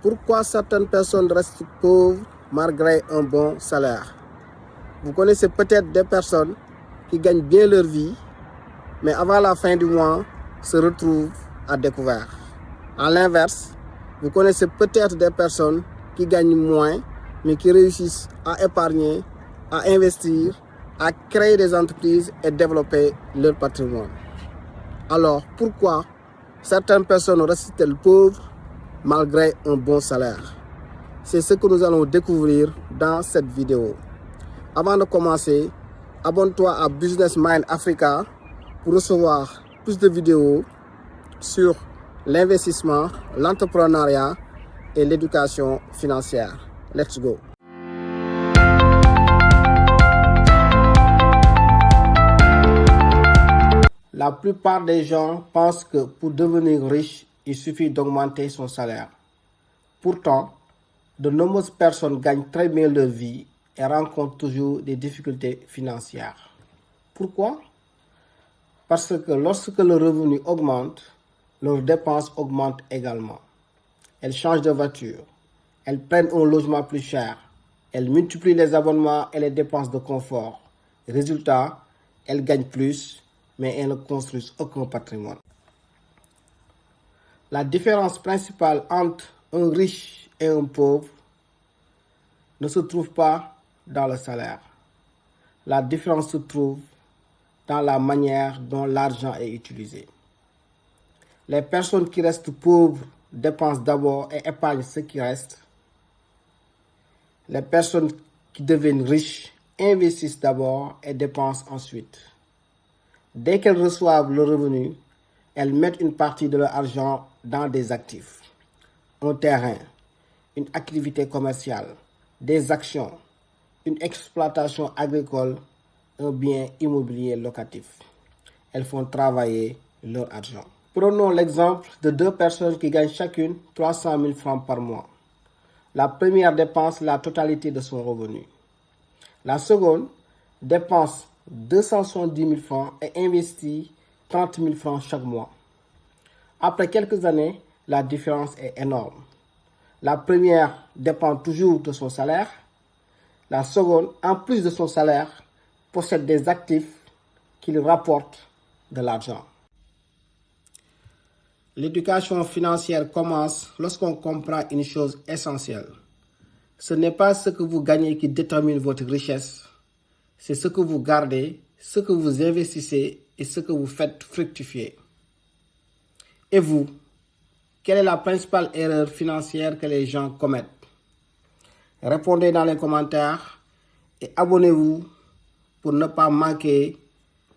Pourquoi certaines personnes restent pauvres malgré un bon salaire? Vous connaissez peut-être des personnes qui gagnent bien leur vie, mais avant la fin du mois, se retrouvent à découvert. À l'inverse, vous connaissez peut-être des personnes qui gagnent moins, mais qui réussissent à épargner, à investir, à créer des entreprises et développer leur patrimoine. Alors, pourquoi certaines personnes restent-elles pauvres malgré un bon salaire? C'est ce que nous allons découvrir dans cette vidéo. Avant de commencer, abonne-toi à Business Mind Africa pour recevoir plus de vidéos sur l'investissement, l'entrepreneuriat et l'éducation financière. Let's go! La plupart des gens pensent que pour devenir riche, il suffit d'augmenter son salaire. Pourtant, de nombreuses personnes gagnent très bien leur vie et rencontrent toujours des difficultés financières. Pourquoi? Parce que lorsque le revenu augmente, leurs dépenses augmentent également. Elles changent de voiture, elles prennent un logement plus cher, elles multiplient les abonnements et les dépenses de confort. Résultat, elles gagnent plus, mais elles ne construisent aucun patrimoine. La différence principale entre un riche et un pauvre ne se trouve pas dans le salaire. La différence se trouve dans la manière dont l'argent est utilisé. Les personnes qui restent pauvres dépensent d'abord et épargnent ce qui reste. Les personnes qui deviennent riches investissent d'abord et dépensent ensuite. Dès qu'elles reçoivent le revenu, elles mettent une partie de leur argent dans des actifs, un terrain, une activité commerciale, des actions, une exploitation agricole, un bien immobilier locatif. Elles font travailler leur argent. Prenons l'exemple de deux personnes qui gagnent chacune 300 000 francs par mois. La première dépense la totalité de son revenu. La seconde dépense 270 000 francs et investit 30 000 francs chaque mois. Après quelques années, la différence est énorme. La première dépend toujours de son salaire. La seconde, en plus de son salaire, possède des actifs qui lui rapportent de l'argent. L'éducation financière commence lorsqu'on comprend une chose essentielle. Ce n'est pas ce que vous gagnez qui détermine votre richesse, c'est ce que vous gardez, ce que vous investissez et ce que vous faites fructifier. Et vous, quelle est la principale erreur financière que les gens commettent? Répondez dans les commentaires et abonnez-vous pour ne pas manquer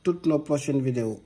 toutes nos prochaines vidéos.